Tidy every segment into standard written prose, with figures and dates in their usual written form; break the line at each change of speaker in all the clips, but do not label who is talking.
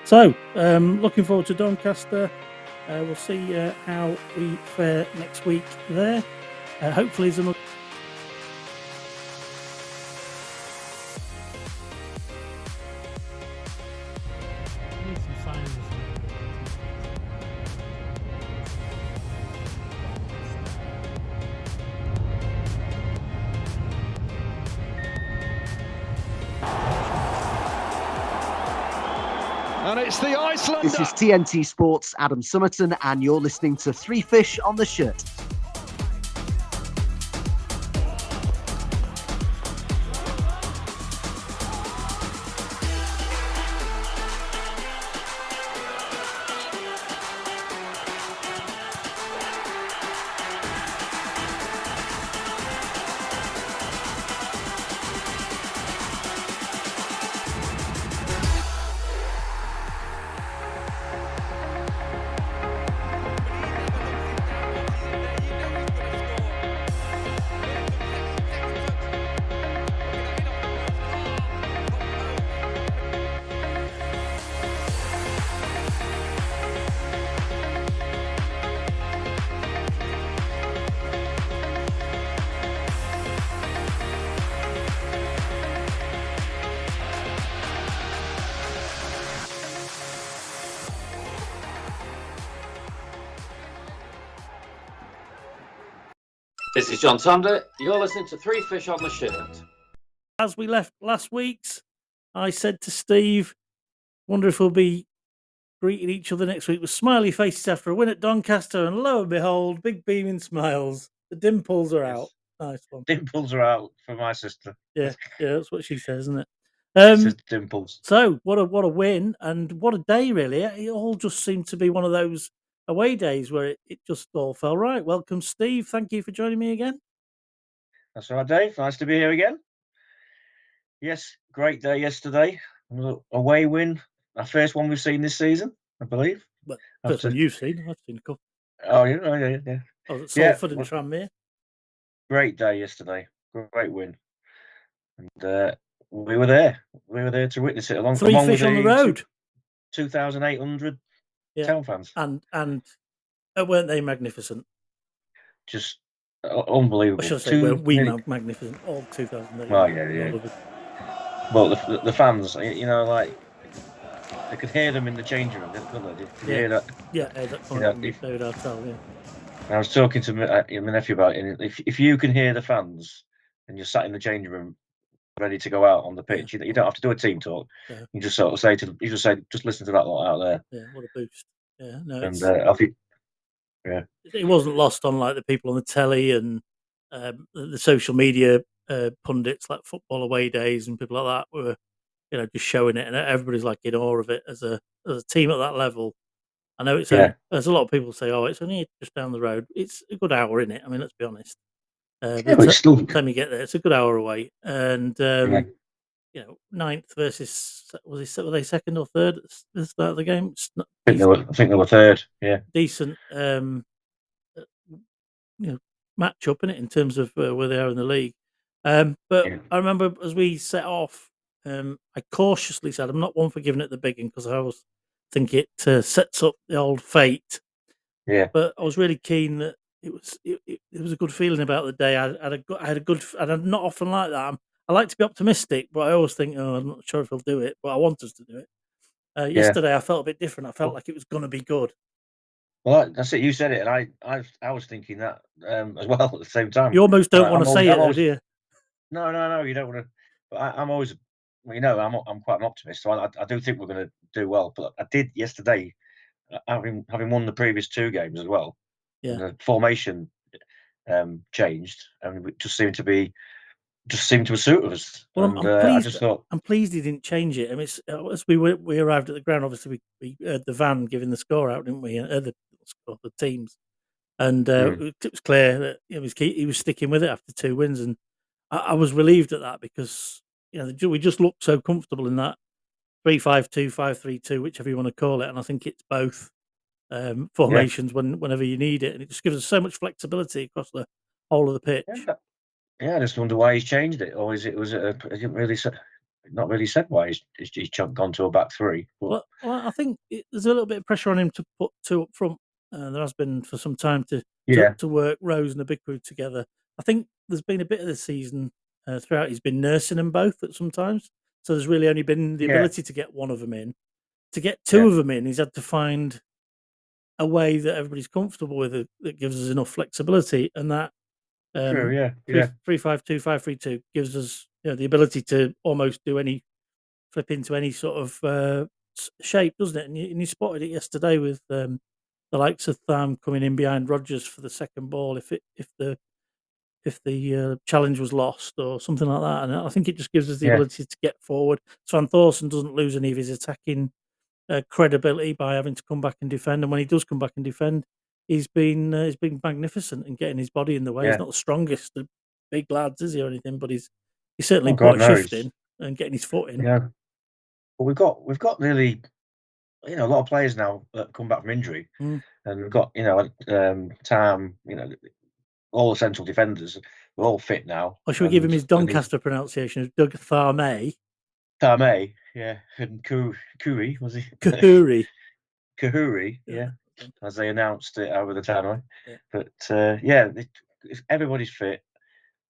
So, looking forward to Doncaster. We'll see how we fare next week there. Hopefully, there's another. Need some signings.
And it's the Icelander.
This is TNT Sports' Adam Summerton, and you're listening to Three Fish on the Shirt.
This is John Sander. You're listening to Three Fish on the Shirt.
As we left last week's, I said to Steve, wonder if we'll be greeting each other next week with smiley faces after a win at Doncaster, and lo and behold, big beaming smiles. The dimples are out. Nice one.
Dimples are out for my sister.
Yeah, that's what she says, isn't it?
Says dimples.
So what a win, and what a day, really. It all just seemed to be one of those away days where it just all fell right. Welcome, Steve. Thank you for joining me again.
That's right, Dave. Nice to be here again. Yes, great day yesterday. Away win. Our first one we've seen this season, I believe.
Well, first one you've seen. I've seen a couple.
Oh, yeah.
I was at Salford and Tranmere.
Great day yesterday. Great win. And we were there. We were there to witness it. Along
Fish on the road.
2,800 town fans.
And weren't they magnificent?
Just unbelievable.
I should say, weren't we magnificent? All 2,008.
Oh, yeah. Well, the fans, like, they could hear them in the changing room, couldn't they? Did you hear that?
Yeah, David Artell, yeah.
I was talking to my nephew about it, and if you can hear the fans and you're sat in the changing room ready to go out on the pitch, you don't have to do a team talk.
Yeah.
You just sort of say just listen to that lot out there.
Yeah, what a boost. Yeah, no,
and I think, yeah,
it wasn't lost on like the people on the telly and the social media pundits like Football Away Days and people like that were, just showing it, and everybody's like in awe of it as a team at that level. I know it's there's a lot of people say, it's only just down the road. It's a good hour, isn't it? I mean, let's be honest.
It's still...
time you get there, it's a good hour away. And ninth versus were they second or third at the start of the game?
I think they were third. Yeah,
decent. Match up in it in terms of where they are in the league. But I remember as we set off, I cautiously said I'm not one for giving it the big one because I always think it sets up the old fate.
Yeah.
But I was really keen that it was a good feeling about the day. I had a good, and I'm not often like that. I like to be optimistic, but I always think, I'm not sure if he'll do it, but I want us to do it. Yesterday, I felt a bit different. I felt like it was going to be good.
Well, that's it. You said it, and I was thinking that as well at the same time.
You almost don't want to say it, do you?
No, you don't want to. But I'm always, I'm quite an optimist, so I do think we're going to do well. But I did yesterday, having won the previous two games as well.
Yeah.
And the formation changed, and it just seemed to suit us.
Well,
and
I'm pleased,
I just thought,
I'm pleased he didn't change it. I mean, as we arrived at the ground, obviously we heard the van giving the score out, didn't we? The teams, and it was clear that he was sticking with it after 2 wins, and I was relieved at that because we just looked so comfortable in that 3-5-2, 5-3-2, whichever you want to call it, and I think it's both formations whenever you need it, and it just gives us so much flexibility across the whole of the pitch.
Yeah, I just wonder why he's changed it, or was it? I didn't really. not really said why he's gone to a back three. But
well, I think there's a little bit of pressure on him to put two up front. There has been for some time to work Rose and Abiku together. I think there's been a bit of the season throughout. He's been nursing them both at sometimes. So there's really only been the ability to get one of them in. To get two of them in, he's had to find a way that everybody's comfortable with it, that gives us enough flexibility, and that
true,
3-5-2, 5-3-2 gives us the ability to almost do any flip into any sort of shape, doesn't it? And you spotted it yesterday with the likes of Tham coming in behind Rodgers for the second ball if the challenge was lost or something like that. And I think it just gives us the ability to get forward. Svan Thorsen doesn't lose any of his attacking credibility by having to come back and defend. And when he does come back and defend, he's been magnificent in getting his body in the way. He's not the strongest of big lads, is he, or anything? But he's certainly put a shift in and getting his foot in.
Yeah, but we've got really, a lot of players now that come back from injury, and we've got Tam, all the central defenders. We're all fit now.
Or should we give him his Doncaster pronunciation of Doug Tharmay?
Tharmay, yeah, and Kuri, was he?
Kahuri.
Kahuri, yeah, as they announced it over the tannoy. But everybody's fit,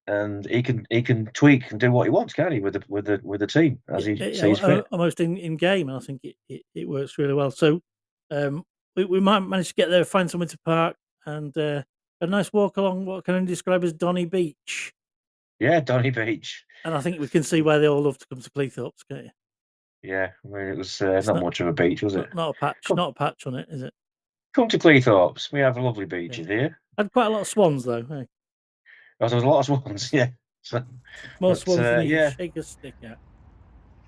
and he can tweak and do what he wants, can't he, with the team as he sees fit.
Almost in game, I think it works really well. So we might manage to get there, find somewhere to park, and a nice walk along what can only describe as Donny Beach.
Yeah, Donny Beach.
And I think we can see why they all love to come to Cleethorpes, can't you?
Yeah, I mean, it was not much of a beach, was it?
Not a patch, not a patch on it, is it?
Come to Cleethorpes. We have lovely beaches here.
Had quite a lot of swans, though. Hey?
Oh, there was a lot of swans, yeah. So,
more swans than you can shake a stick at.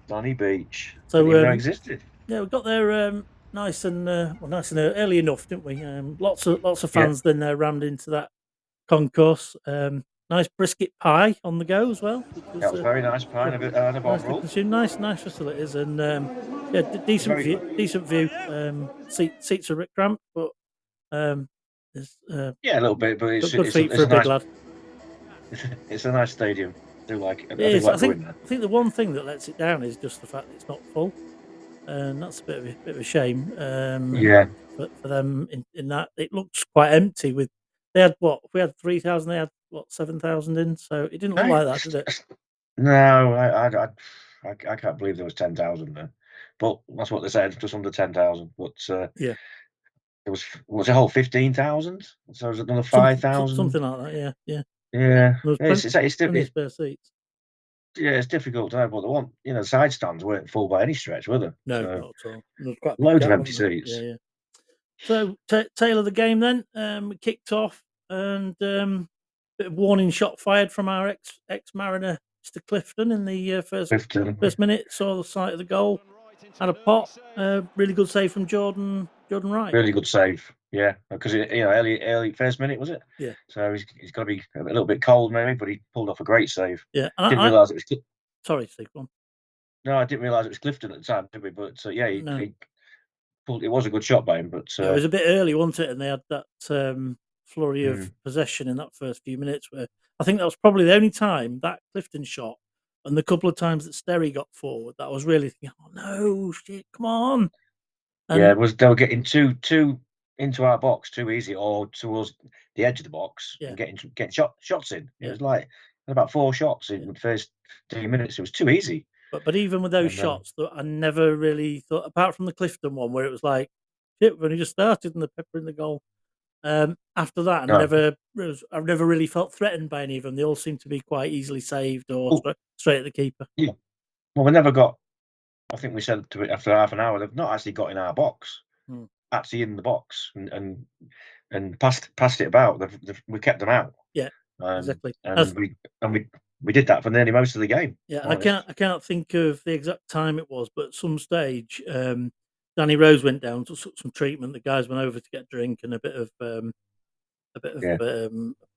Donny Beach.
So
didn't even know existed.
Yeah, we got there nice and early enough, didn't we? Lots of fans then rammed into that concourse. Nice brisket pie on the go as well.
That was very nice pie and a bottle roll.
Nice facilities and decent view. Seats are a bit cramped, but there's
a little bit, but it's
good feet for a big lad.
It's a nice stadium. I do like it.
I think the one thing that lets it down is just the fact that it's not full, and that's a bit of a shame. For them in that it looks quite empty. They had what? If we had 3,000, they had what, 7,000 in. So it didn't look like that, did it?
No, I can't believe there was 10,000 there. But that's what they said, just under 10,000. But
yeah,
it was a whole 15,000. So it was another 5,000,
something like that. Yeah.
It's
plenty of spare seats.
Yeah, it's difficult to know, but the side stands weren't full by any stretch, were they?
No, not at all. There was quite
loads of empty seats.
Yeah. So, tail of the game then, we kicked off, and bit of warning shot fired from our ex-Mariner, Mr. Clifton, in the first minute. Saw the sight of the goal, had a pot, really good save from Jordan Wright.
Really good save, yeah, because early first minute, was it?
Yeah.
So he's got to be a little bit cold maybe, but he pulled off a great save.
Yeah,
and didn't realise it was.
Sorry, Steve. Go on.
No, I didn't realise it was Clifton at the time, did we? But he pulled. It was a good shot by him, but
it was a bit early, wasn't it? And they had that flurry of possession in that first few minutes, where I think that was probably the only time that Clifton shot, and the couple of times that Sterry got forward, that I was really thinking, oh no, shit, come on.
And they were getting too into our box too easy, or towards the edge of the box, and getting shots in. It was like about 4 shots in the first 3 minutes. It was too easy.
But even with those shots, that I never really thought, apart from the Clifton one, where it was like, shit, we've only just started and the pepper in the goal. After that, I've never really felt threatened by any of them. They all seem to be quite easily saved or straight at the keeper.
Yeah. Well, we never got. I think we said to it after half an hour, they've not actually got in our box, actually in the box, and passed it about. We kept them out.
Yeah, exactly.
And we did that for nearly most of the game.
Yeah, and I can't think of the exact time it was, but at some stage, Danny Rose went down to some treatment. The guys went over to get a drink and a bit of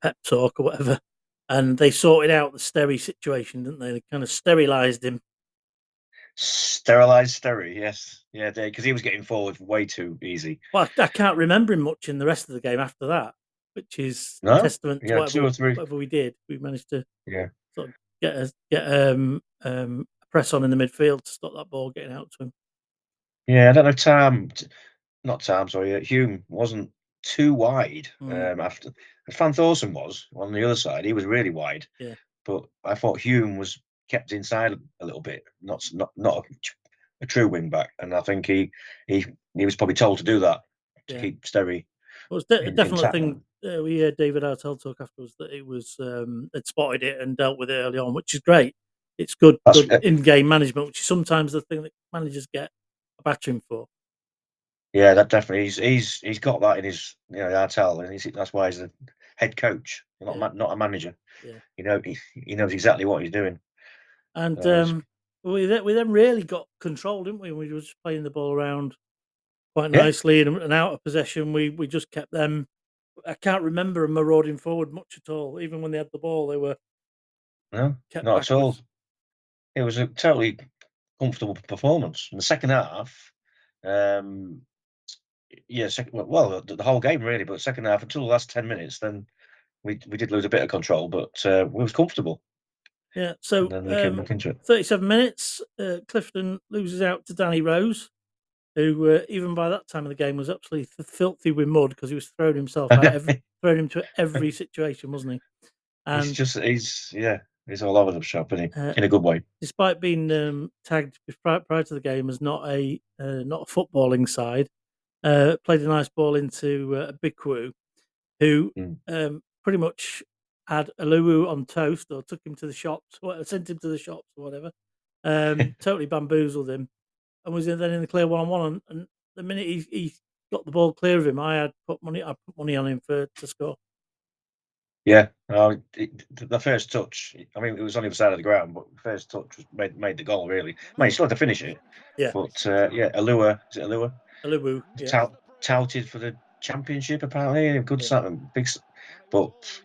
pep talk or whatever, and they sorted out the Sterry situation, didn't they? They kind of sterilised him.
Sterilised Sterry, yes, yeah, because he was getting forward way too easy.
Well, I can't remember him much in the rest of the game after that, which is testament to whatever we did. We managed to sort of get a press on in the midfield to stop that ball getting out to him.
Yeah, I don't know. Hume wasn't too wide after. Van Thorsen was on the other side. He was really wide.
Yeah.
But I thought Hume was kept inside a little bit, not a true wing back, and I think he was probably told to do that to keep Sterry.
Well, it's definitely a
intact.
thing. We heard David Artell talk afterwards that it was had spotted it and dealt with it early on, which is great. It's good in-game management, which is sometimes the thing that managers get a battering for.
Yeah, that definitely he's got that in his Artell, and that's why he's a head coach, not a manager.
Yeah,
he knows exactly what he's doing.
And we then really got control, didn't we? We were just playing the ball around quite nicely and out of possession. We just kept them. I can't remember them marauding forward much at all. Even when they had the ball, they were
not
backwards.
at all. It was a totally comfortable performance in the second half. The whole game really, but second half until the last 10 minutes, then we did lose a bit of control, but we was comfortable.
Yeah. So
and then we came back into it.
37 minutes. Clifton loses out to Danny Rose, who even by that time of the game was absolutely filthy with mud because he was throwing himself out, throwing him to every situation, wasn't he? And
he's all over the shop, isn't he? In a good way.
Despite being tagged prior to the game as not a footballing side, played a nice ball into Bikwu, who pretty much had Aluwu on toast or took him to the shops, or sent him to the shops or whatever. Totally bamboozled him, and was then in the clear 1-1. And the minute he got the ball clear of him, I put money on him to score.
Yeah, the first touch. I mean, it was on the other side of the ground, but the first touch made the goal. Really, he still had to finish it.
Yeah,
but Aluwu, is it Aluwu?
Aluwu, yeah.
Touted for the championship apparently. Good big, but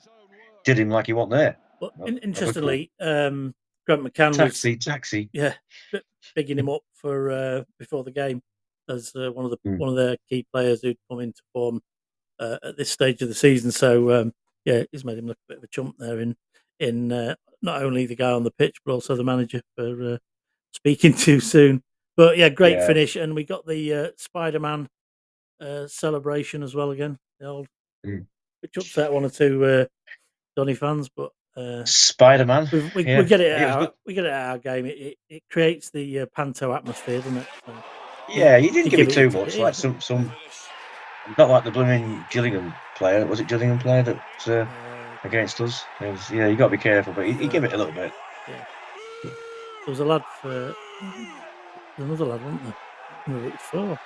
did him like he wasn't there.
But interestingly, Grant McCann was
taxi.
Yeah, bigging him up for before the game as one of their key players who'd come into form at this stage of the season. So he's made him look a bit of a chump there in not only the guy on the pitch but also the manager for speaking too soon. But great finish, and we got the Spider-Man celebration as well again. The old, which upset one or two Donny fans, but
Spider-Man.
We get it out. We get it out of our game. It creates the panto atmosphere, doesn't it? So,
you didn't give it too much. Like some, not like the blooming Gillingham player. Was it Gillingham player that against us? You got to be careful. But he gave it a little bit.
Yeah. There was a lad for another lad, wasn't there? I don't know what it was for.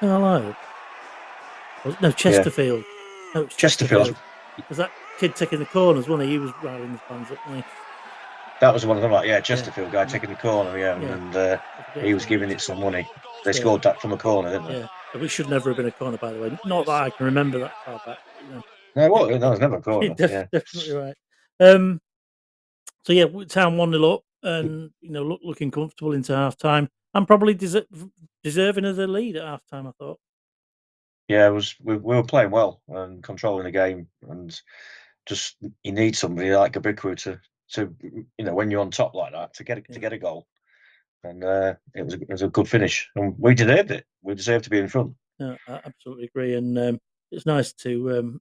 Carlisle. No, Chesterfield.
Yeah.
No, it was
Chesterfield.
Was that kid taking the corners, wasn't he? He was riling his fans up, wasn't he?
That was one of them, Chesterfield guy taking the corner, and he was giving it some money. They scored that from a corner, didn't they?
Yeah, which should never have been a corner, by the way. Not that I can remember that far back.
No, it was never a corner.
Definitely right. So Town 1-0 up, and looking comfortable into half time, and probably deserving of the lead at half time. I thought.
Yeah, we were playing well and controlling the game, and just you need somebody like a Bikwu to when you're on top like that to get a goal, and it was a good finish, and we deserved it. We deserved to be in front.
I absolutely agree, and it's nice to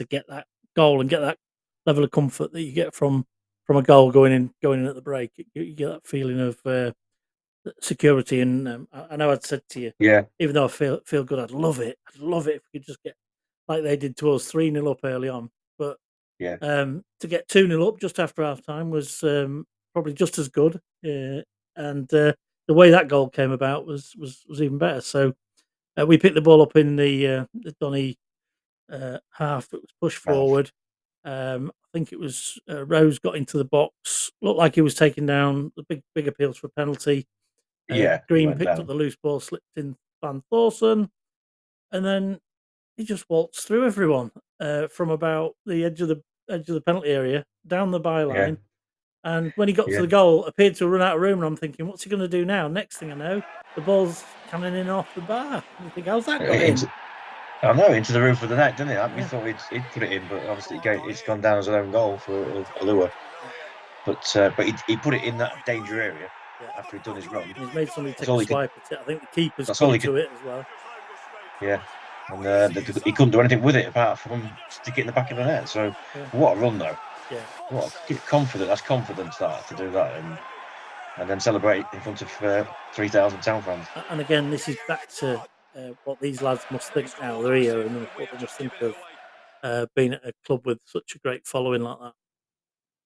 get that goal and get that level of comfort that you get from a goal going in at the break. You get that feeling of security, and I know I'd said to you, even though I feel good, I'd love it if we could just get like they did to us 3-0 up early on, but to get 2-0 up just after half time was probably just as good, and the way that goal came about was even better. So we picked the ball up in the Donny half. It was pushed forward. I think it was Rose got into the box, looked like he was taking down the big appeals for a penalty. Green picked up the loose ball, slipped in Van Thorsen, and then he just waltzed through everyone from about the edge of the penalty area down the byline. And when he got to the goal, appeared to run out of room. And I'm thinking, what's he going to do now? Next thing I know, the ball's coming in off the bar. And you think, how's that got in?
I know, into the roof of the net, didn't it? We thought he'd put it in, but obviously it's gone down as an own goal for Aluwu. but he put it in that danger area after he'd done his run.
And he's made somebody
That's
take
all
a
he could.
swipe at it. I think the keeper's
That's all
come
he could.
to it as well.
Yeah, and he couldn't do anything with it apart from stick it in the back of the net. So what a run though!
Yeah,
what confident. That's confidence that to do that and then celebrate in front of 3,000 town fans.
And again, this is back to what these lads must think now. They're here, and what they must think of being at a club with such a great following like that.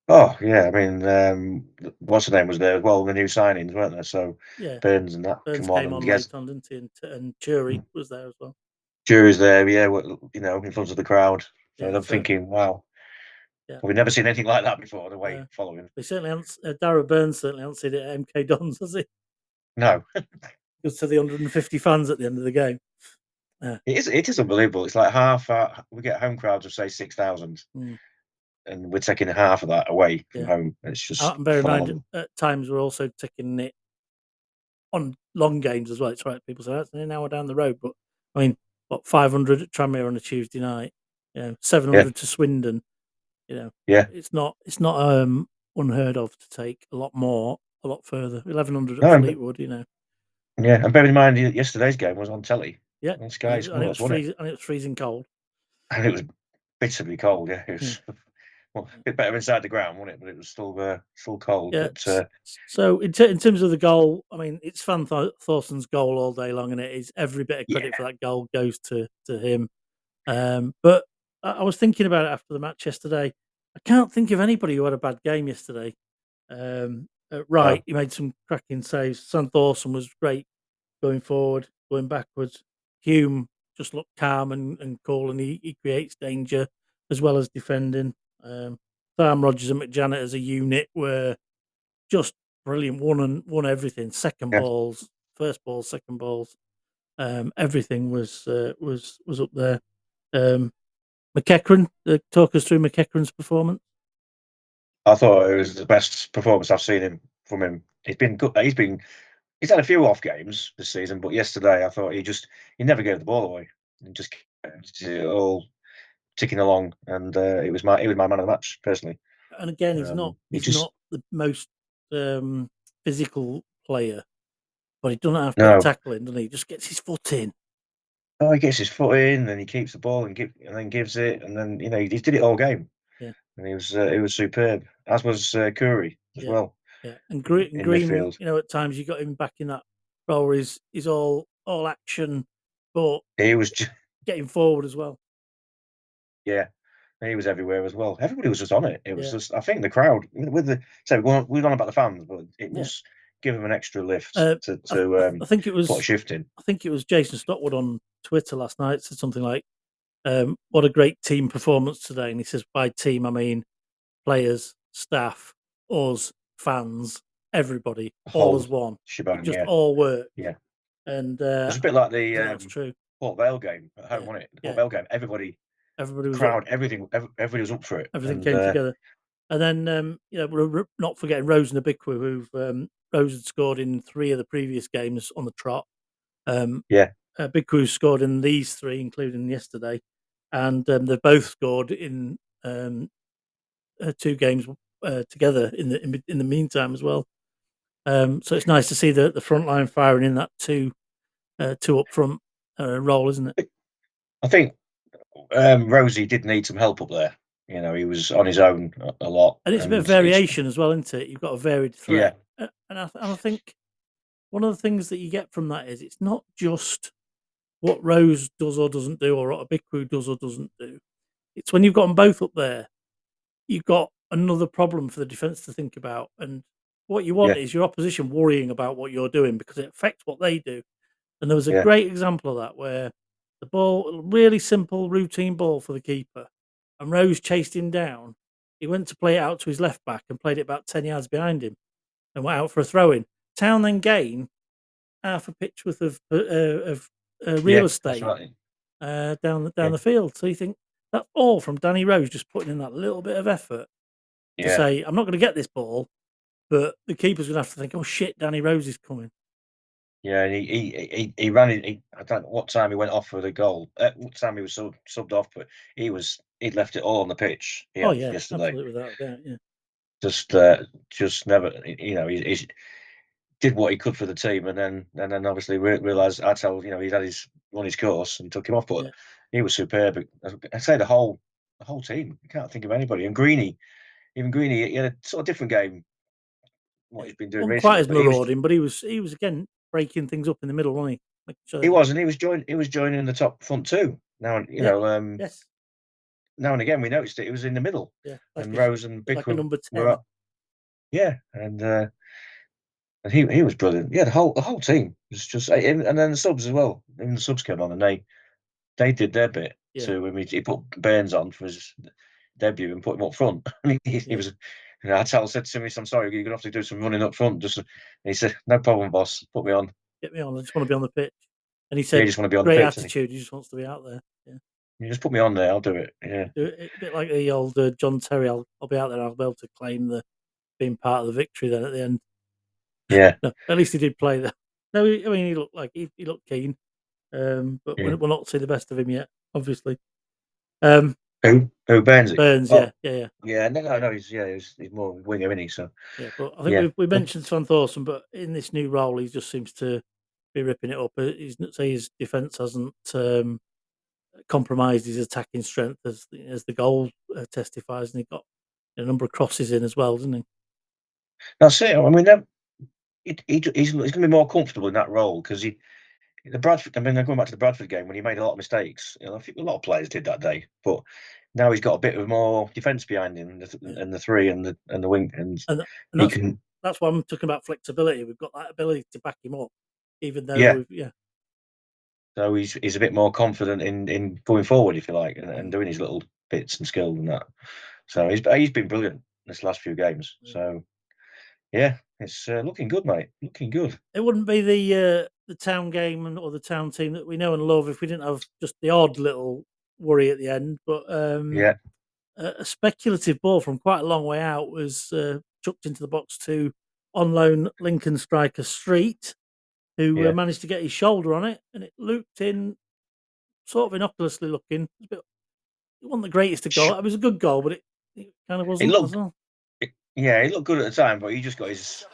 Oh yeah, I mean, what's the name was there as well? The new signings, weren't there? So
Yeah,
Burns and that
Burns
come on,
came
and
on
yes,
late on, didn't he? And Jury was there as well.
Jury's there, yeah, in front of the crowd. So
Yeah,
I'm thinking, wow,
yeah,
we've never seen anything like that before. The way following.
They certainly haven't. Darragh Burns certainly hasn't seen it at MK Dons, has he?
No,
Just to the 150 fans at the end of the game.
it is unbelievable. It's like half. We get home crowds of say 6,000. And we're taking half of that away from home. It's just
and bear in mind,
phenomenal.
at times we're also taking it on long games as well. It's right. People say that's an hour down the road, but I mean, what 500 at Tranmere on a Tuesday night, 700 to Swindon. It's not unheard of to take a lot more, a lot further. 1,100 at Fleetwood,
Yeah, and bear in mind yesterday's game was on telly.
Yeah,
on Sky
and it was
Sports,
freezing, and it was freezing cold.
And it was bitterly cold. Yeah, it was well, a bit better inside the ground, wasn't it? But it was still cold.
Yeah.
But
so in terms of the goal, I mean, it's Van Thorson's goal all day long, and it is every bit of credit for that goal goes to him. But I was thinking about it after the match yesterday. I can't think of anybody who had a bad game yesterday. He made some cracking saves. Sam Thorson was great going forward, going backwards. Hume just looked calm and cool, and he creates danger as well as defending. Sam Rogers and McJanet as a unit were just brilliant. Won everything. Second balls, first balls, second balls. Everything was up there. McEachran, talk us through McEachran's performance.
I thought it was the best performance I've seen from him. He's been good. He's had a few off games this season, but yesterday I thought he never gave the ball away. He just kept it all ticking along, and it was my man of the match personally.
And again, he's not the most physical player, but he doesn't have to tackle him, does he? He just gets his foot in.
Oh, he gets his foot in, and he keeps the ball and then gives it, and then he did it all game.
Yeah,
and he was superb. As was Curry as well.
Yeah, and Green,
midfield.
at times you got him back in that role where he's all action, but
he was
getting forward as well.
Yeah, he was everywhere as well. Everybody was just on it. It was just, I think the crowd with we've gone about the fans, but it must give them an extra lift
I think it was
put a shift in.
I think it was Jason Stockwood on Twitter last night said something like, "What a great team performance today," and he says, "By team, I mean players, staff, us, fans, everybody, all as one.
Shebang,
just all work."
Yeah,
and
it's a bit like the
that's true.
Port Vale game at home, wasn't it? The Port Vale game, everybody was crowd, everybody was up for it.
Everything came together. And then, we're not forgetting Rose and Abikwa, who've Rose had scored in 3 of the previous games on the trot. Abikwa scored in these 3, including yesterday, and they've both scored in 2 games together in the meantime as well. So it's nice to see the front line firing in that 2 up front role, isn't it?
I think Rosie did need some help up there. He was on his own a lot,
and it's a bit of variation as well, isn't it? You've got a varied threat, and I think one of the things that you get from that is it's not just what Rose does or doesn't do, or what Abikwa does or doesn't do. It's when you've got them both up there, you've got another problem for the defence to think about, and what you want is your opposition worrying about what you're doing because it affects what they do. And there was a great example of that where the ball, really simple routine ball for the keeper, and Rose chased him down. He went to play it out to his left back and played it about 10 yards behind him and went out for a throw-in. Town then gain half a pitch worth of real estate down the field. So you think that's all from Danny Rose just putting in that little bit of effort to say, I'm not going to get this ball, but the keeper's going to have to think, oh shit, Danny Rose is coming.
Yeah, and he ran it. I don't know what time he went off for the goal. What time he was subbed off, but he'd left it all on the pitch. Yesterday.
Absolutely, without a doubt. Yeah.
just never, he did what he could for the team, and then obviously realised Artel, he'd had run his course and took him off, but he was superb. I say the whole team. I can't think of anybody. And Greeny, he had a sort of different game. What he's been doing
Wasn't
recently,
quite as
but
marauding, but he was again breaking things up in the middle, wasn't he?
he was, and he was joining the top front too. Now,
yes.
Now and again we noticed it. He was in the middle, and Rose and Bick
like a number 10.
were up. Yeah, and he was brilliant. Yeah, the whole team was just, and then the subs as well. Even the subs came on, and they did their bit too. I mean, he put Burns on for his debut and put him up front. He was. Artel said to me, "I'm sorry, you're gonna have to do some running up front." And he said, "No problem, boss. Put me on.
Get me on. I just want to be on the pitch." And he
Yeah,
said,
you just want to be on
"Great
the pitch.
attitude. He just wants to be out there." Yeah.
You just put me on there. I'll do it. Yeah.
A bit like the old John Terry. I'll be out there. I'll be able to claim the being part of the victory. Then at the end.
Yeah.
No, at least he did play there. No, I mean he looked like he looked keen. But we're not see the best of him yet, obviously.
Who Burns?
Burns, yeah.
Yeah, no, he's more winger, isn't he? So
yeah, but I think we mentioned Svan Thorson, but in this new role, he just seems to be ripping it up. His defence hasn't compromised his attacking strength as the goal testifies, and he got a number of crosses in as well, doesn't he?
That's it. I mean, he's going to be more comfortable in that role because the Bradford. I mean, going back to the Bradford game when he made a lot of mistakes. I think a lot of players did that day, but now he's got a bit of more defence behind him, and the three and the wing, and he can.
That's why I'm talking about flexibility. We've got that ability to back him up, even though
So he's a bit more confident in going forward, if you like, and doing his little bits and skills and that. So he's been brilliant this last few games. So yeah, it's looking good, mate. Looking good.
It wouldn't be the town game or the town team that we know and love if we didn't have just the odd little worry at the end. But a speculative ball from quite a long way out was chucked into the box to on loan Lincoln striker Street, who managed to get his shoulder on it, and it looped in, sort of innocuously looking. It wasn't the greatest of goal. It was a good goal, but it kind of wasn't as well.
He looked good at the time, but he just got his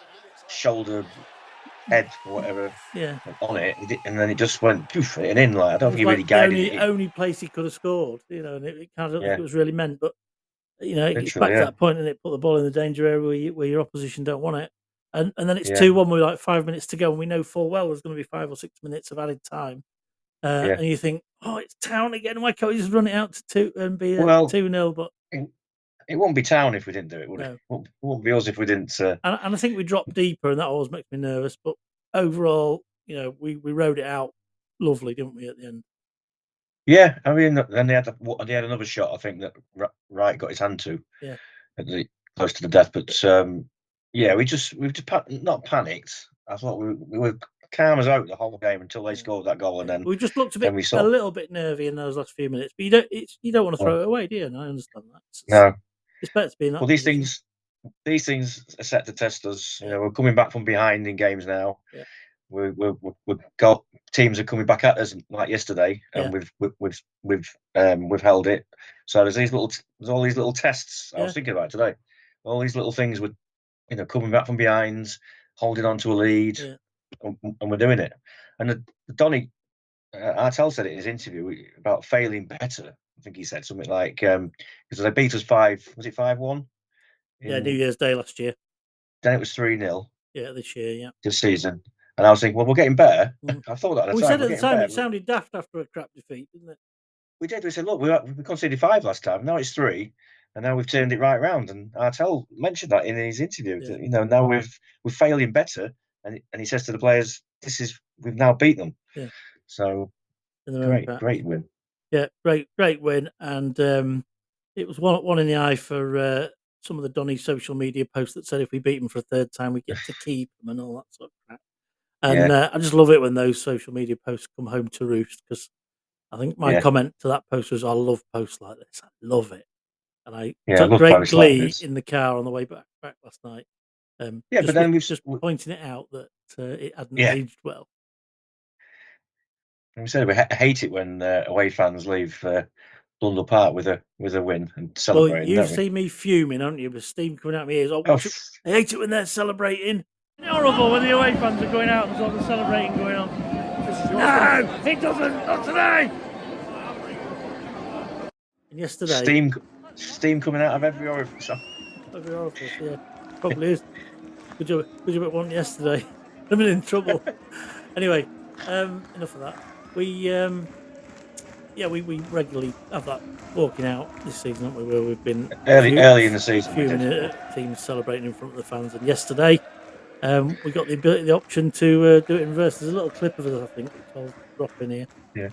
shoulder, head, or whatever, on it, and then it just went poof and in. Like I don't think he really guided it.
Only place he could have scored, and it kind of looked like it was really meant. But it's back to that point, and it put the ball in the danger area where your opposition don't want it, and then it's 2-1 with like 5 minutes to go, and we know full well there's going to be 5 or 6 minutes of added time, and you think, oh, it's Town again. Why can't we just run it out to 2 and be 2-0? But
it won't be Town if we didn't do it, would it? It won't be us if we didn't.
And I think we dropped deeper, and that always makes me nervous. But overall, we rode it out lovely, didn't we, at the end?
Yeah, I mean, then they had another shot. I think that Wright got his hand to.
Yeah,
close to the death. But we've just not panicked. I thought we were calm as oak the whole game until they scored that goal, and then
we just looked a little bit nervy in those last few minutes. But you don't want to throw it away, do you? And I understand that.
No,
it's better to be in that.
Well, these things are set to test us. We're coming back from behind in games now.
Yeah.
We've got teams are coming back at us like yesterday, and we've held it. So there's all these little tests. I was thinking about today. All these little things with coming back from behind, holding on to a lead, and we're doing it. And Donny Artel said it in his interview about failing better. I think he said something like because they beat us 5-1?
New Year's Day last year.
Then it was 3-0.
Yeah, this year,
this season. And I was thinking, well, we're getting better. I thought that at the time.
We said at the time it sounded daft after a crap defeat, didn't it?
We did. We said, look, we conceded 5 last time. Now it's 3, and now we've turned it right round. And Artel mentioned that in his interview. That, now we're failing better, and he says to the players, we've now beat them.
Yeah.
So great win.
Yeah, great win, and it was one in the eye for some of the Donny social media posts that said if we beat them for a third time, we get to keep them and all that sort of crap. And I just love it when those social media posts come home to roost, because I think my comment to that post was, I love posts like this. I love it. And I took great glee in the car on the way back last night.
But then
just pointing it out that it hadn't aged well.
And we said we hate it when away fans leave Lundell Park with a win and
Well,
celebrating.
you've
Don't we?
seen me fuming, haven't you? With steam coming out of my ears. Oh,
Oh,
I hate it when they're celebrating. It's horrible when the away fans are going out and there's all the celebrating going on. No, it doesn't. Not today. And yesterday,
steam coming out of every orifice.
every orifice, yeah, probably is. Good job at one yesterday. I've been in trouble. Anyway, enough of that. We we regularly have that walking out this season, haven't we? Where we've been
early in the season.
Teams celebrating in front of the fans, and yesterday we got the option to do it in reverse. There's a little clip of it, I think, which I'll drop in here.
Yeah.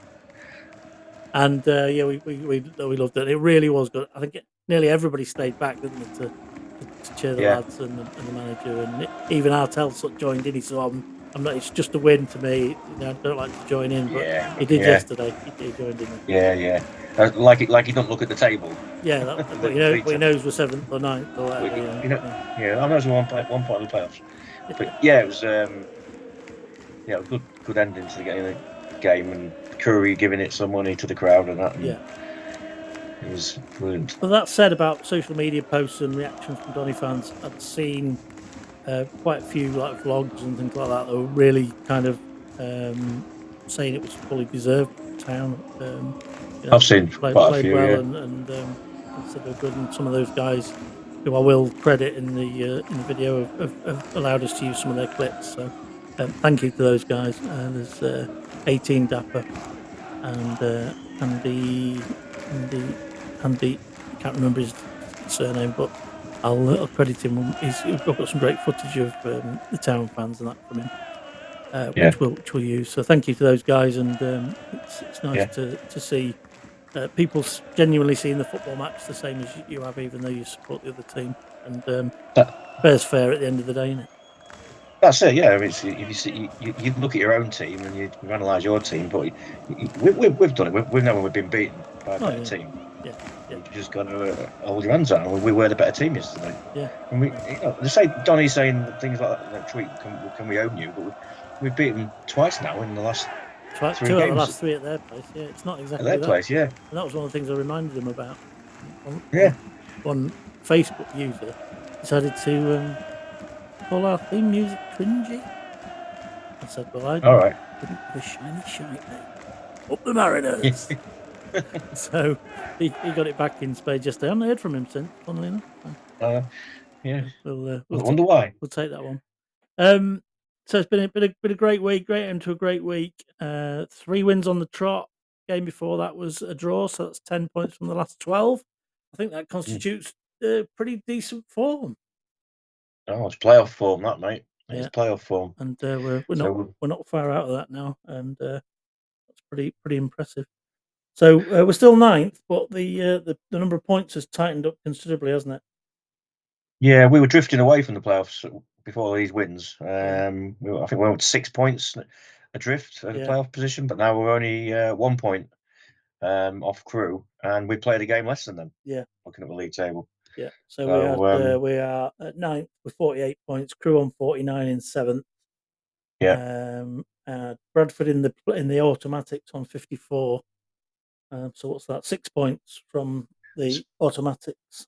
And we loved it. It really was good. I think nearly everybody stayed back, didn't they, to cheer the lads and the manager, and even Artel sort of joined in. He said, "I'm not. It's just a win to me. I don't like to join in." But he did yesterday. He joined in.
Yeah. Like he don't look at the table.
Yeah, but he knows we're 7th or 9th or whatever.
I know it's one point of the playoffs. But yeah, it was a good ending to the game, and Curry giving it some money to the crowd and that. And it was brilliant.
Well, that said, about social media posts and reactions from Donny fans, I'd seen quite a few like vlogs and things like that that were really kind of saying it was fully deserved. Town,
I've seen quite a few,
well, and said they're good. And some of those guys, who I will credit in the video, have allowed us to use some of their clips. So thank you to those guys. There's 18 Dapper and Andy. I can't remember his surname, but I'll credit him. He's got some great footage of the town fans and that from him, which we'll use. So thank you to those guys, and it's nice to see people genuinely seeing the football match the same as you have, even though you support the other team. And fair's fair at the end of the day, isn't it?
That's it, yeah. I mean, if you look at your own team and you analyse your team, but we've done it. We've known we've been beaten by a better team.
Yeah.
You just got to hold your hands out. We were the better team yesterday.
Yeah.
And they say Donny's saying things like tweet, can we own you? But we've beaten them twice now in the last 3 games.
2 out of the last 3 at their place. Yeah, it's not exactly
at their place. Yeah.
And that was one of the things I reminded them about. One Facebook user decided to call our theme music cringy. I said, "Well, I didn't have a shiny mate. Up the Mariners." So he got it back in spades yesterday. I haven't heard from him since, funnily enough. We'll
wonder why.
We'll take that one. So it's been a great week, great end to a great week. 3 wins on the trot. Game before that was a draw, so that's 10 points from the last 12. I think that constitutes pretty decent form.
Oh, it's playoff form, that, mate. It's playoff form,
and we're not far out of that now, and that's pretty impressive. So we're still 9th, but the number of points has tightened up considerably, hasn't it?
Yeah, we were drifting away from the playoffs before these wins. I think we went 6 points adrift at the playoff position, but now we're only 1 point off Crew, and we played a game less than them.
Yeah,
looking at the league table.
Yeah, so we are at 9th with 48 points. Crew on 49 in 7th.
Yeah.
Bradford in the automatics on 54. So what's that? 6 points from the automatics.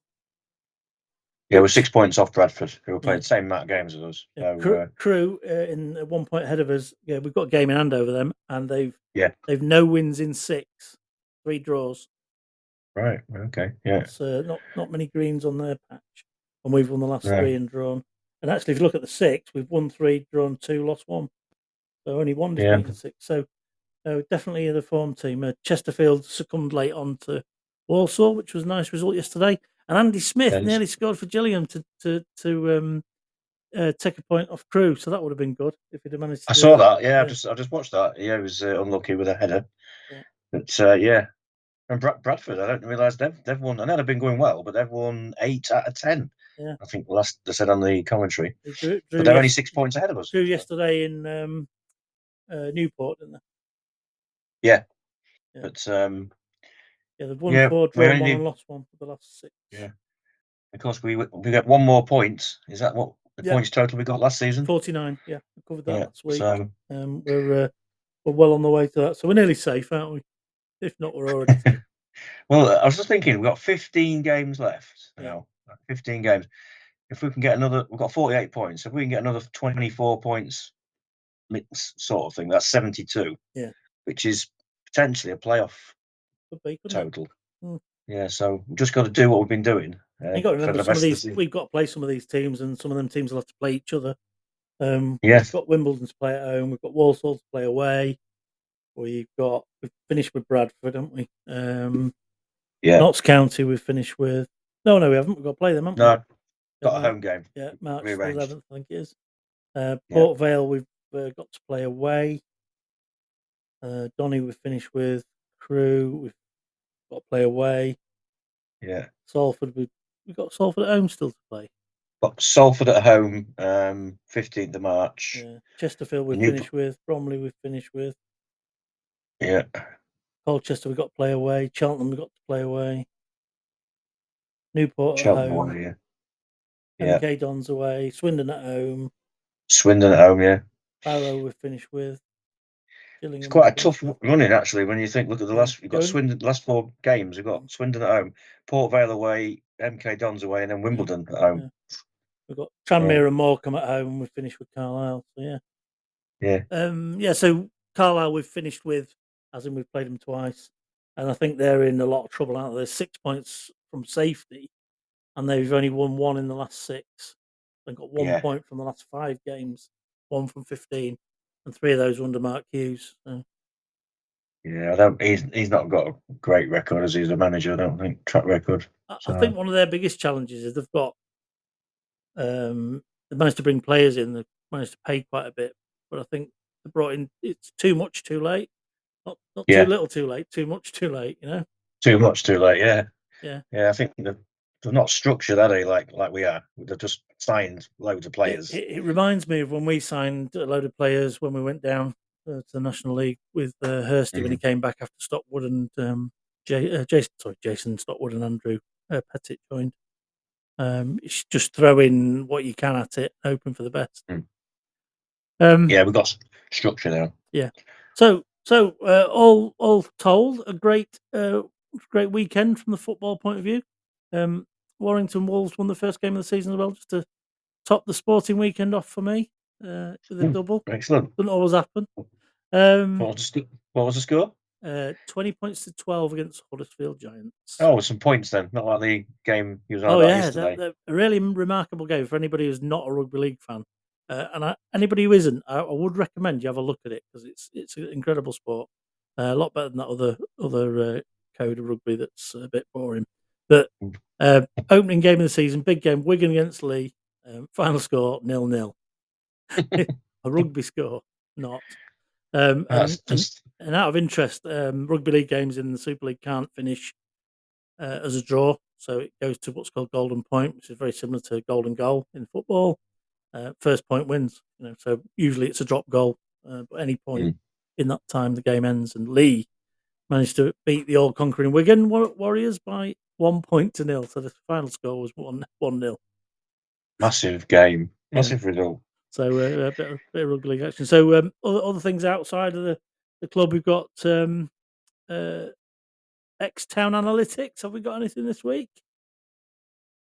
Yeah, we're 6 points off Bradford, who were playing the same amount of games as us.
Yeah. So, Crew in 1 point ahead of us. Yeah, we've got a game in hand over them, and they've no wins in 6, 3 draws.
Right. Okay. Yeah.
It's not many greens on their patch, and we've won the last 3 and drawn. And actually, if you look at the 6, we've won 3, drawn 2, lost 1. So only 1 defeat in 6. So definitely the form team. Chesterfield succumbed late on to Walsall, which was a nice result yesterday. And Andy Smith nearly scored for Gillingham to take a point off Crew. So that would have been good if he'd have managed to
I saw that. Yeah, I just watched that. Yeah, he was unlucky with a header.
Yeah.
But and Bradford, I don't realise they've won. I know they've been going well, but they've won 8 out of 10.
Yeah.
I think last they said on the commentary.
Drew
but they're only 6 points ahead of us.
Drew yesterday in Newport, didn't they?
Yeah. But
they've won 4, drawn 1, and lost 1 for the last 6.
Yeah. Of course, we got 1 more point. Is that what the points total we got last season?
49. Yeah, we covered that last week.
So
we're well on the way to that. So we're nearly safe, aren't we? If not, we're already safe.
Well, I was just thinking, we've got 15 games left
Yeah.
now. 15 games. If we can get another, we've got 48 points. If we can get another 24 points, sort of thing, that's 72.
Yeah.
Which is potentially a playoff
Could be, couldn't it?
total.
Mm.
Yeah, so we've just got to do what we've been doing
You got to
for
remember
the
some of
rest of the
these.
season.
We've got to play some of these teams, and some of them teams will have to play each other.
Yes.
We've got Wimbledon to play at home. We've got Walsall to play away. We've finished with Bradford, haven't we?
Yeah.
Notts County we've finished with. No, we haven't. We've got to play them, haven't we?
No, got a home game.
Yeah, March the
Rearranged.
11th, I think it is. Port Vale we've got to play away. Donny we've finished with. Crewe we've got to play away.
Yeah.
Salford we've got Salford at home still to play.
Got Salford at home, 15th of March.
Yeah. Chesterfield we've finished with. Bromley we've finished with.
Yeah.
Colchester we've got to play away. Cheltenham we've got to play away. Newport at home.
Yeah.
MK Dons away. Swindon at home.
Swindon at home, yeah.
Barrow we've finished with. Gillingham
It's quite a
we've
tough running, actually, when you think, look at the last, you've got Swindon, last 4 games, we've got Swindon at home, Port Vale away, MK Dons away, and then Wimbledon at home.
Yeah. We've got Tranmere and Morecambe at home, and we've finished with Carlisle. So, yeah.
Yeah.
So Carlisle we've finished with, as in we've played them twice, and I think they're in a lot of trouble out there. 6 points from safety, and they've only won 1 in the last 6. They've got 1 point from the last 5 games, 1 from 15, and 3 of those were under Mark Hughes. So.
Yeah, he's not got a great record as he's a manager, I don't think, track record.
I think one of their biggest challenges is they've got they've managed to bring players in, they've managed to pay quite a bit, but I think they brought in it's too much too late. Not too little too late, too much too late, you know?
Too much too late, yeah.
Yeah.
Yeah, I think they're not structured, are they, like we are? They've just signed loads of players.
It reminds me of when we signed a load of players when we went down to the National League with Hursty when he came back after Stockwood and Jason Stockwood and Andrew Pettit joined. It's just throw in what you can at it, hoping for the best.
Yeah, we've got structure now.
Yeah. So all told, a great weekend from the football point of view. Warrington Wolves won the first game of the season as well, just to top the sporting weekend off for me with a double.
Excellent.
Doesn't always happen.
What was the score?
20 points to 12 against Huddersfield Giants.
Oh, some points then, not like the game you was on
about
yesterday.
That a really remarkable game for anybody who's not a rugby league fan. Anybody who isn't, I would recommend you have a look at it because it's an incredible sport. A lot better than that other code of rugby that's a bit boring. But opening game of the season, big game, Wigan against Lee. Final score 0-0. A rugby score, not. And out of interest, rugby league games in the Super League can't finish as a draw, so it goes to what's called golden point, which is very similar to golden goal in football. First point wins, so usually it's a drop goal, but any point in that time the game ends. And Lee managed to beat the all-conquering Wigan Warriors by 1-0, so the final score was 1-0.
Massive game, massive result.
So a bit of rugby league action. So other things outside of the club, we've got X-Town Analytics. Have we got anything this week?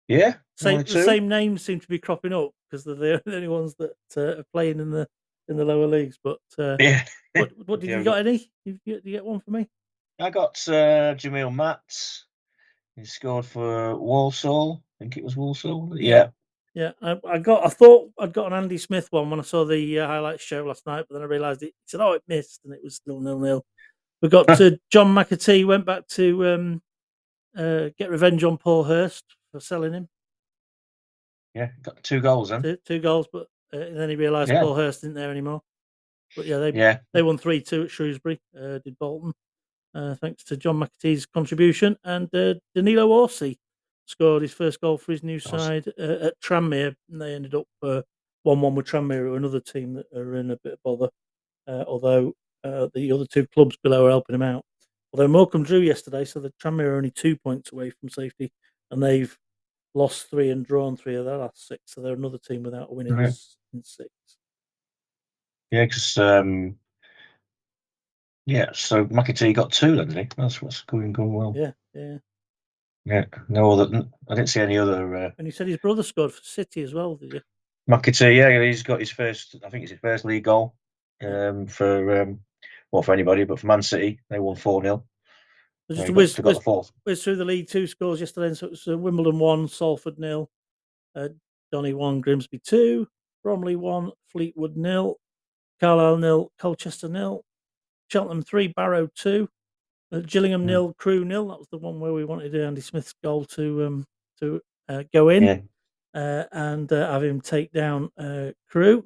Yeah,
the same names seem to be cropping up because they're the only ones that are playing in the lower leagues. But what did you got? Any? Did you get one for me?
I got Jamil Matts. He scored for Walsall. I think it was Walsall. Yeah.
I thought I'd got an Andy Smith one when I saw the highlights show last night, but then I realised it said, it missed, and it was still 0-0. We got John McAtee went back to get revenge on Paul Hurst for selling him.
Yeah, got 2 goals then.
2 goals, but then he realised Paul Hurst isn't there anymore. But they won 3-2 at Shrewsbury. Did Bolton, thanks to John McAtee's contribution, and Danilo Orsi scored his first goal for his new side at Tranmere, and they ended up 1-1 with Tranmere, who are another team that are in a bit of bother. Although the other 2 clubs below are helping them out. Although Morecambe drew yesterday, so the Tranmere are only 2 points away from safety, and they've lost 3 and drawn 3 of their last 6, so they're another team without a win in 6. Yeah, because
Yeah, so McAtee got 2 then, did he? That's what's going well.
Yeah.
Yeah, no other. I didn't see any other.
And you said his brother scored for City as well, did you?
McAtee, yeah, he's got his first. I think it's his first league goal. For anybody, but for Man City, they won 4-0.
So
So
just
he
to
got
whiz
the fourth.
through the League Two scores yesterday. So it was Wimbledon 1, Salford 0, Donny 1, Grimsby 2, Bromley 1, Fleetwood 0, Carlisle 0, Colchester 0, Cheltenham 3, Barrow 2, Gillingham 0, Crewe 0. That was the one where we wanted Andy Smith's goal to go in, and have him take down Crewe.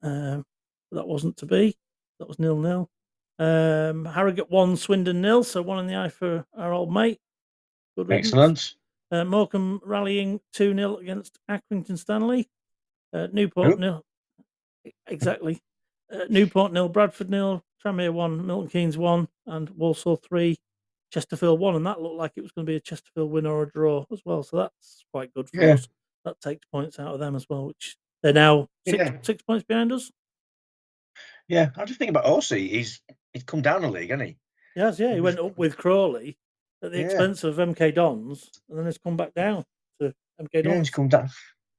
That wasn't to be. That was 0-0. Harrogate 1, Swindon 0. So 1 in the eye for our old mate. Good riddance.
Excellent.
Morecambe rallying 2-0 against Accrington Stanley. Newport 0. Exactly. Newport 0, Bradford 0, Tranmere 1, Milton Keynes 1, and Walsall 3, Chesterfield 1. And that looked like it was going to be a Chesterfield win or a draw as well. So that's quite good for us. That takes points out of them as well, which they're now 6 points behind us.
Yeah, I'm just thinking about Orsi. He's come down a league, hasn't he?
Yes, yeah. He went up with Crawley at the expense of MK Dons, and then has come back down to MK Dons.
Yeah, he's come down.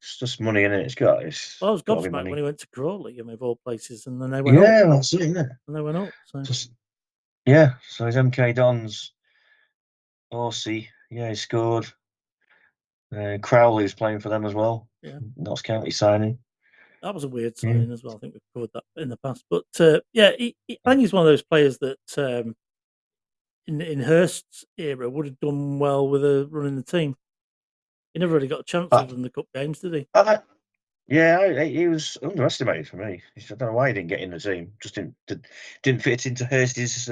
It's just money, innit? Well, I
was gobsmacked when he went to Crawley, of all places, and then they
went
up.
Yeah, that's it, isn't it?
And they went up. So.
So his MK Dons, Orsi, he scored. Crowley's playing for them as well.
Yeah.
Notts County signing.
That was a weird signing as well. I think we've covered that in the past. But I think he's one of those players that in Hurst's era would have done well with running the team. He never really got a chance other than the cup games, did he?
He was underestimated for me. I don't know why he didn't get in the team. Just didn't fit into Hurst's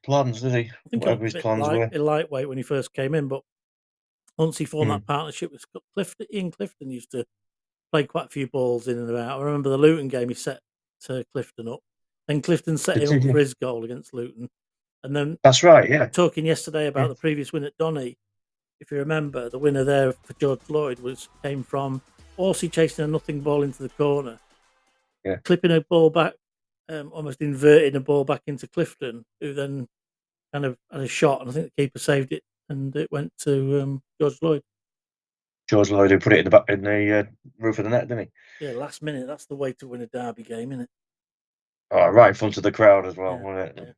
plans, did he?
I think
Whatever his plans were.
Lightweight when he first came in, but once he formed that partnership with Ian Clifton used to play quite a few balls in and about. I remember the Luton game he set Clifton up. Then Clifton set him up for his goal against Luton. And then
that's right, yeah.
Talking yesterday about the previous win at Donny, if you remember, the winner there for George Lloyd came from Orsi chasing a nothing ball into the corner, clipping a ball back, almost inverting a ball back into Clifton, who then kind of had a shot, and I think the keeper saved it, and it went to George Lloyd.
George Lloyd, who put it in the roof of the net, didn't
he? Yeah, last minute. That's the way to win a derby game, isn't it?
Oh, right in front of the crowd as well, wasn't it?
Yeah.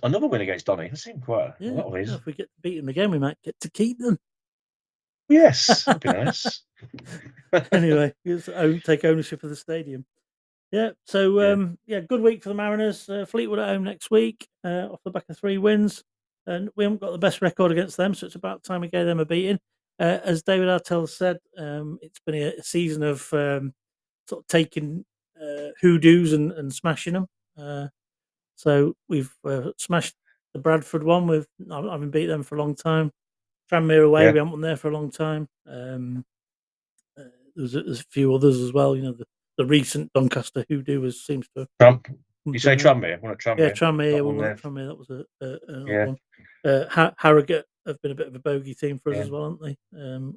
Another win against Donny. I've seen quite a lot of these.
If we get to beat them again, we might get to keep them.
Yes, that'd be nice.
Anyway, take ownership of the stadium. Yeah, so good week for the Mariners. Fleetwood at home next week, off the back of 3 wins, and we haven't got the best record against them, so it's about time we gave them a beating. As David Artell said, it's been a season of sort of taking hoodoos and smashing them. So we've smashed the Bradford one with having beat them for a long time. Tranmere away, we haven't won there for a long time. There's a few others as well. The recent Doncaster hoodoo seems to.
You say Tranmere?
Yeah, Tranmere. Tranmere. That was another one. Harrogate have been a bit of a bogey team for us as well, haven't they?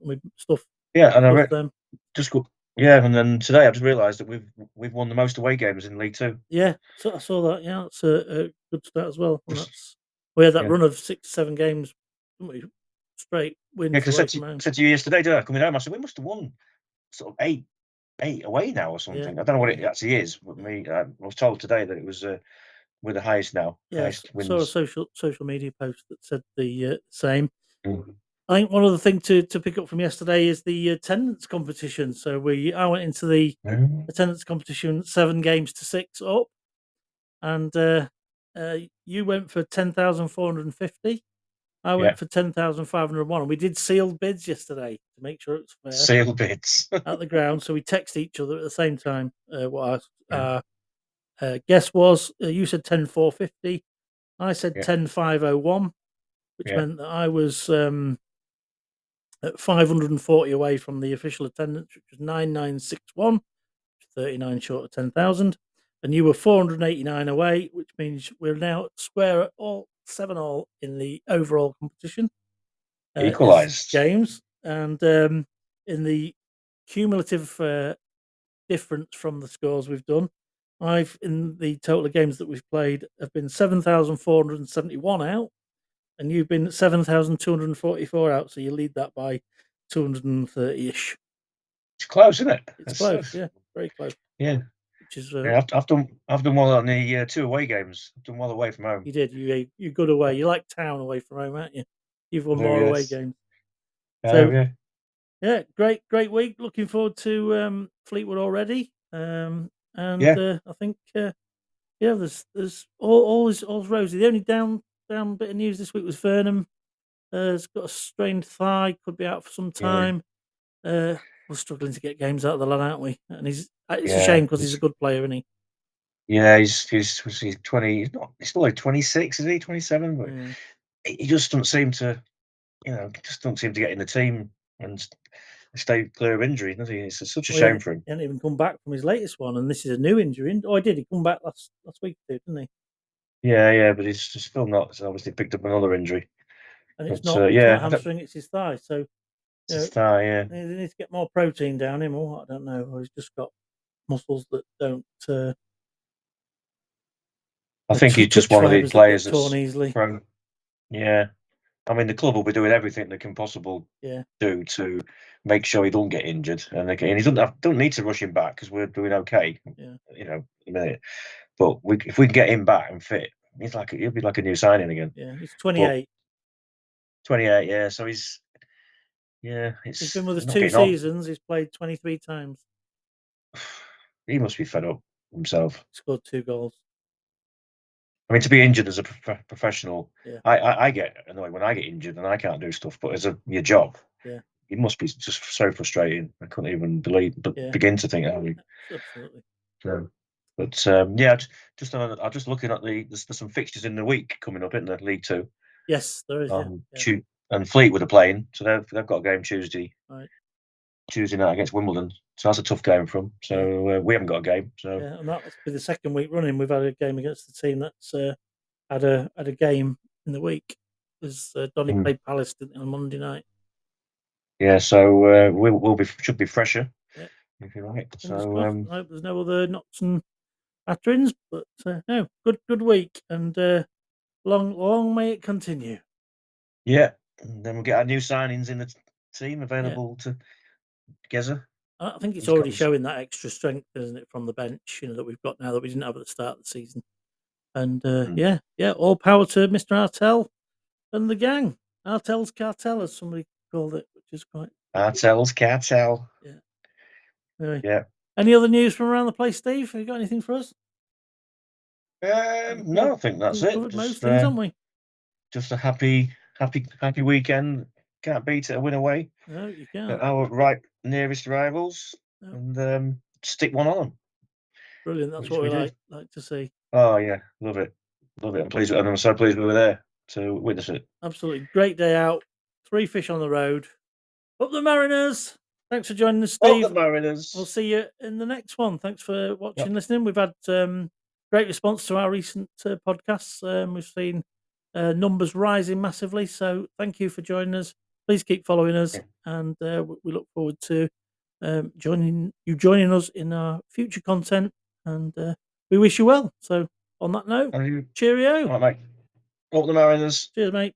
With stuff.
Yeah, and I read them. And then today I just realised that we've won the most away games in League Two.
Yeah, so I saw that. Yeah, that's a good start as well. And we had that run of 6-7 games, straight wins.
Yeah, because I said to you yesterday, did I? Coming home, I said we must have won sort of eight away now or something. Yeah. I don't know what it actually is, but I was told today that it was we're the highest now.
Yes,
I
saw a social media post that said the same. I think one other thing to pick up from yesterday is the attendance competition. So I went into the attendance competition 7 games to 6 up, and you went for 10,450. I went for 10,501, and we did sealed bids yesterday to make sure it's fair.
Sealed bids
at the ground, so we text each other at the same time. What our guess was, you said 10,450, I said 10,501, which meant that I was at 540 away from the official attendance, which was 9,961, 39 short of 10,000, and you were 489 away, which means we're now square at 7-all in the overall competition.
Equalised
games, and in the cumulative difference from the scores we've done, I've, in the total of games that we've played, have been 7,471 out, and you've been 7,244 out. So you lead that by 230-ish.
It's close, isn't it?
It's close, yeah, very close.
Yeah.
Which is
Yeah, I've done well on the 2 away games. I've done well away from home.
you did. You good away. You like town away from home, aren't you? You've won more away games. So yeah, great week. Looking forward to Fleetwood already. I think there's always rosy. The only down bit of news this week was Vernham has got a strained thigh, could be out for some time. We're struggling to get games out of the lad, aren't we? And it's a shame because he's a good player, isn't he?
Yeah, he's 20. He's still like 26, is he? 27, but he just doesn't seem to, get in the team and stay clear of injury, does he? It's such a shame for him.
He hasn't even come back from his latest one, and this is a new injury. Oh, he come back last week, didn't he?
Yeah, but he's still not. He's obviously picked up another injury.
And it's not hamstring; it's his thigh. So
it's his thigh. Yeah,
he needs to get more protein down him, or I don't know, or he's just got muscles that don't.
I think he's just one of these players that's
torn easily.
Yeah, I mean the club will be doing everything they can possibly do to make sure he don't get injured, and again he don't need to rush him back because we're doing okay.
Yeah.
In a minute, but if we can get him back and fit, he'll be like a new signing again.
Yeah, he's 28.
28, yeah. So he's
been with us 2 seasons. He's played 23 times.
He must be fed up himself.
Scored 2 goals.
I mean, to be injured as a professional, I get annoyed when I get injured and I can't do stuff. But as your job, it must be just so frustrating. I couldn't even begin to think how.
Absolutely.
So, but I'm just looking at there's some fixtures in the week coming up in the League Two.
Yes, there is.
And Fleetwood are playing, so they've got a game Tuesday.
Right.
Tuesday night against Wimbledon, so that's a tough game for them. So we haven't got a game. So
and that'll be the second week running. We've had a game against the team that's had a game in the week. Because Donny played Palace on Monday night.
Yeah, so should be fresher.
Yeah,
if you like.
So I hope there's no other knocks and batterings, but no, good week, and long may it continue.
Yeah, and then we'll get our new signings in the team available to Geza.
I think it's already showing that extra strength, isn't it, from the bench? That we've got now that we didn't have at the start of the season. And all power to Mr. Artell and the gang. Artell's cartel, as somebody called it, which is quite.
Artell's cartel.
Yeah. Anyway.
Yeah.
Any other news from around the place, Steve? Have you got anything for us?
No, I think that's it.
Covered most things, haven't we?
Just a happy weekend. Can't beat it, a win away.
No, you can't.
Our nearest rivals, and stick one on them.
Brilliant. That's what we like to see.
Oh yeah, love it. I'm pleased, and I'm so pleased we were there to witness it.
Absolutely great day out. 3 fish on the road. Up the Mariners! Thanks for joining us, Steve.
Up the Mariners.
We'll see you in the next one. Thanks for watching and listening. We've had great response to our recent podcasts. We've seen numbers rising massively. So thank you for joining us. Please keep following us, and we look forward to joining us in our future content. And we wish you well. So on that note, cheerio.
All right, mate. Up the Mariners.
Cheers, mate.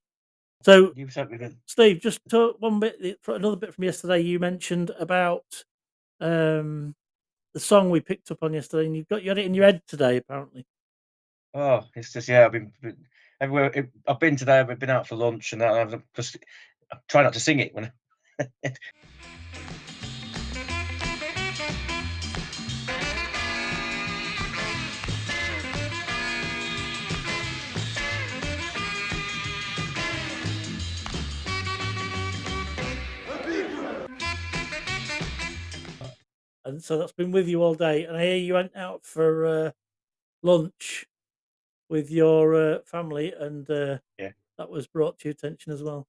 So,
good.
Steve, just another bit from yesterday. You mentioned about the song we picked up on yesterday, and you had it in your head today, apparently.
Oh, it's just I've been everywhere. I've been today. I've been out for lunch, and I've just try not to sing it when.
And so that's been with you all day. And I hear you went out for lunch with your family, and that was brought to your attention as well.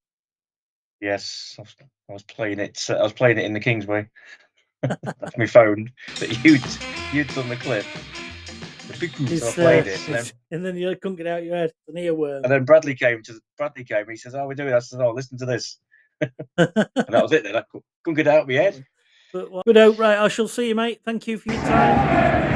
Yes, I was playing it. I was playing it in the Kingsway. That's my phone. But you'd done the clip. The big group, so I played it.
And then you couldn't get out your head. An earworm.
And then Bradley came. He says, "Oh, we're doing that." I said, "Oh, listen to this." And that was it. Then I couldn't get out of my head.
But good out, right? I shall see you, mate. Thank you for your time.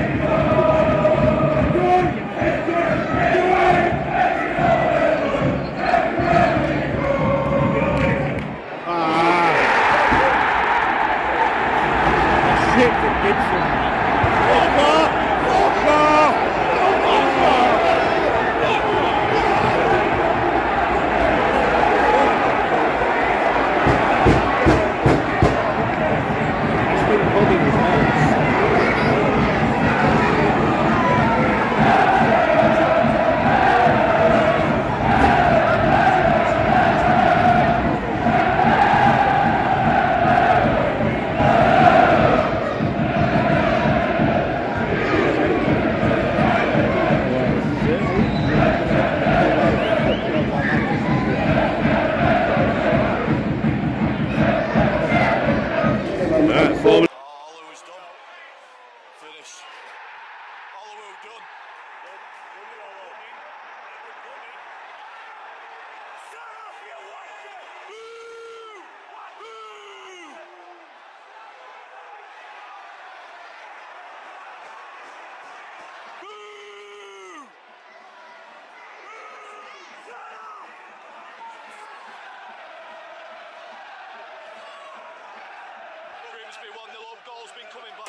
Grimsby 1-0 up, goal's been coming back.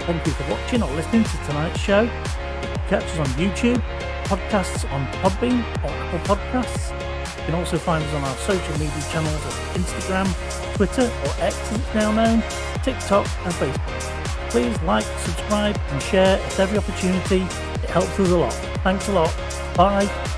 Thank you for watching or listening to tonight's show. You can catch us on YouTube, podcasts on Podbean or Apple Podcasts. You can also find us on our social media channels of Instagram, Twitter, or X as it's now known, TikTok and Facebook. Please like, subscribe and share at every opportunity. It helps us a lot. Thanks a lot. Bye.